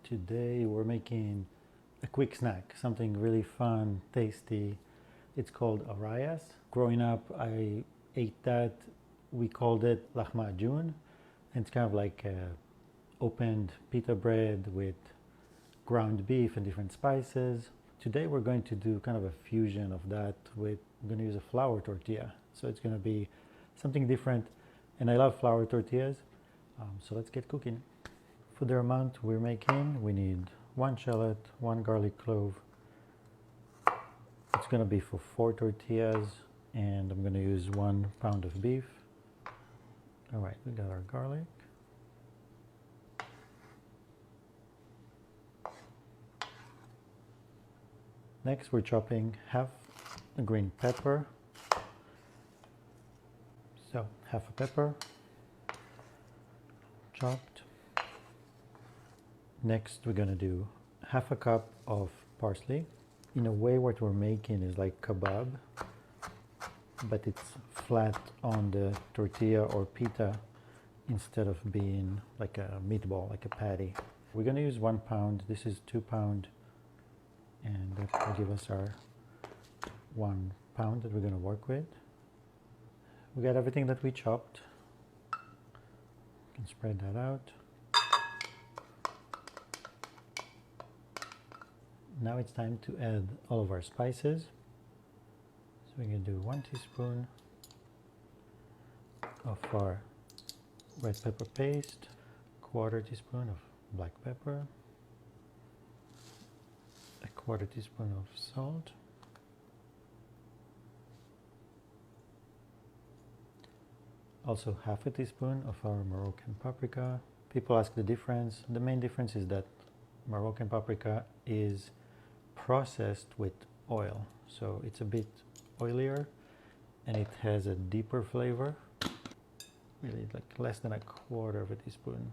Today we're making a quick snack, something really fun, tasty. It's called arrayas. Growing up, I ate that. We called it lahmacun. And it's kind of like opened pita bread with ground beef and different spices. Today we're going to do kind of a fusion of that with, I'm going to use a flour tortilla. So it's going to be something different. And I love flour tortillas. So let's get cooking. For the amount we're making, we need 1 shallot, 1 garlic clove. It's going to be for 4 tortillas, and I'm going to use 1 pound of beef. All right, we got our garlic. Next, we're chopping half a green pepper. So, half a pepper, chopped. Next, we're going to do half a cup of parsley. In a way, what we're making is like kebab, but it's flat on the tortilla or pita instead of being like a meatball, like a patty. We're going to use 1 pound. This is 2 pound, and that will give us our 1 pound that we're going to work with. We got everything that we chopped. You can spread that out. Now it's time to add all of our spices. So we're going to do 1 teaspoon of our red pepper paste, 1/4 teaspoon of black pepper, 1/4 teaspoon of salt, also 1/2 teaspoon of our Moroccan paprika. People ask the difference. The main difference is that Moroccan paprika is processed with oil, so it's a bit oilier and it has a deeper flavor, really like less than 1/4 teaspoon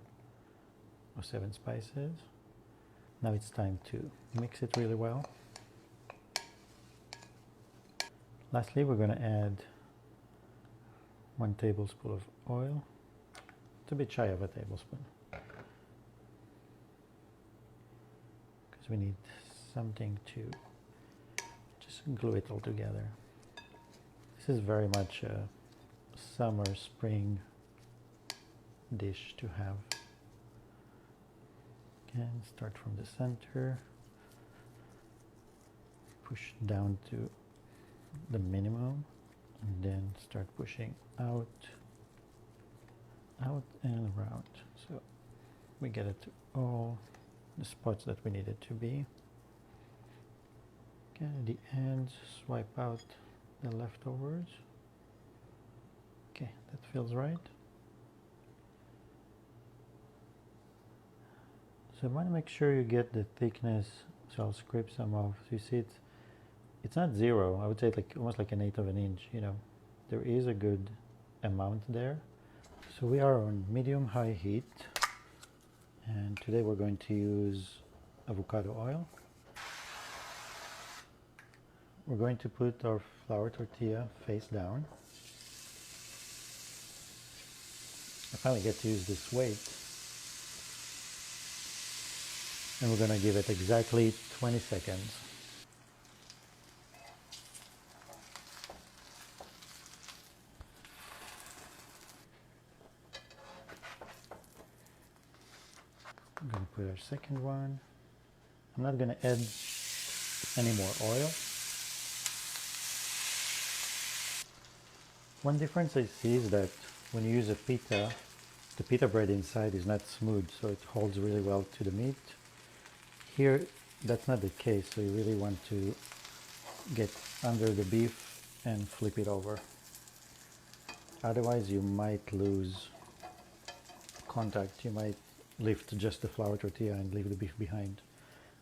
of 7 spices. Now it's time to mix it really well. Lastly, we're going to add 1 tablespoon of oil. It's a bit shy of a tablespoon because we need something to just glue it all together. This is very much a summer, spring dish to have. Again, start from the center, push down to the minimum, and then start pushing out, out and around. So we get it to all the spots that we need it to be. At the ends, swipe out the leftovers. Okay, that feels right. So you want to make sure you get the thickness. So I'll scrape some off. So you see it's not 0. I would say it's like almost like 1/8 of an inch. You know, there is a good amount there. So we are on medium-high heat, and today we're going to use avocado oil. We're going to put our flour tortilla face down. I finally get to use this weight. And we're going to give it exactly 20 seconds. I'm going to put our second one. I'm not going to add any more oil. One difference I see is that when you use a pita, the pita bread inside is not smooth, so it holds really well to the meat. Here, that's not the case, so you really want to get under the beef and flip it over. Otherwise, you might lose contact. You might lift just the flour tortilla and leave the beef behind.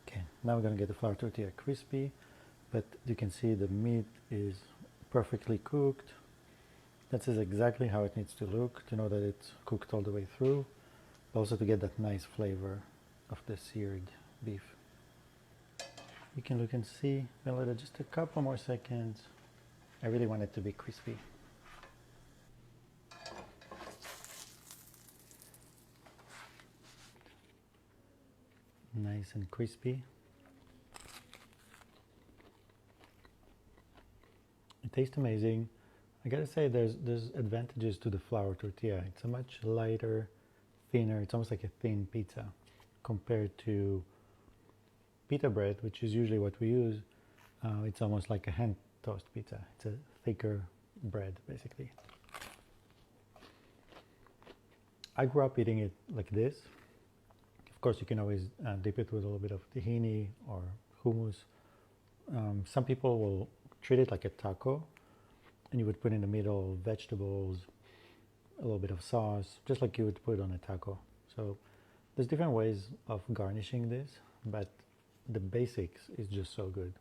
Okay, now we're going to get the flour tortilla crispy, but you can see the meat is perfectly cooked. That is exactly how it needs to look, to know that it's cooked all the way through, but also to get that nice flavor of the seared beef. You can look and see, I'll let it just a couple more seconds. I really want it to be crispy. nice and crispy. It tastes amazing. I gotta say, there's advantages to the flour tortilla. It's a much lighter, thinner. It's almost like a thin pizza compared to pita bread, which is usually what we use. It's almost like a hand toast pizza. It's a thicker bread, basically. I grew up eating it like this. Of course, you can always dip it with a little bit of tahini or hummus. Some people will treat it like a taco, and you would put in the middle vegetables, a little bit of sauce, just like you would put on a taco. So there's different ways of garnishing this, but the basics is just so good.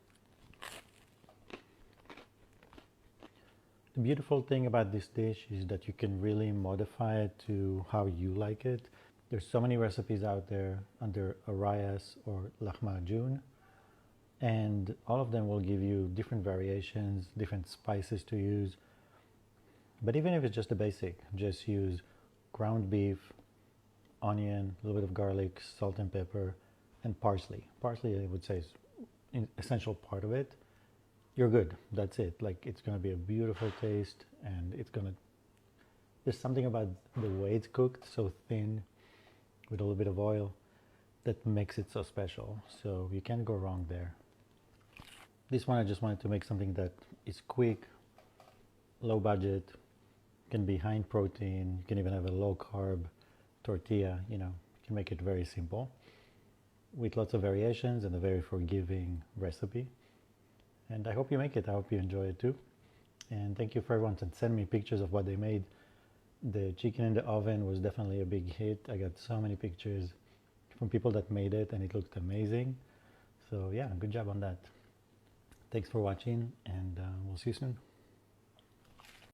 The beautiful thing about this dish is that you can really modify it to how you like it. There's so many recipes out there under arayas or lahmacun, and all of them will give you different variations, different spices to use. But even if it's just a basic, just use ground beef, onion, a little bit of garlic, salt and pepper, and parsley. Parsley, I would say, is an essential part of it. You're good. That's it. Like, it's going to be a beautiful taste, and there's something about the way it's cooked, so thin, with a little bit of oil, that makes it so special. So you can't go wrong there. This one, I just wanted to make something that is quick, low budget, can be high in protein. You can even have a low carb tortilla. You can make it very simple with lots of variations and a very forgiving recipe. And I hope you make it. I hope you enjoy it too. And thank you for everyone to send me pictures of what they made. The chicken in the oven was definitely a big hit. I got so many pictures from people that made it, and it looked amazing. So yeah, good job on that. Thanks for watching, and we'll see you soon.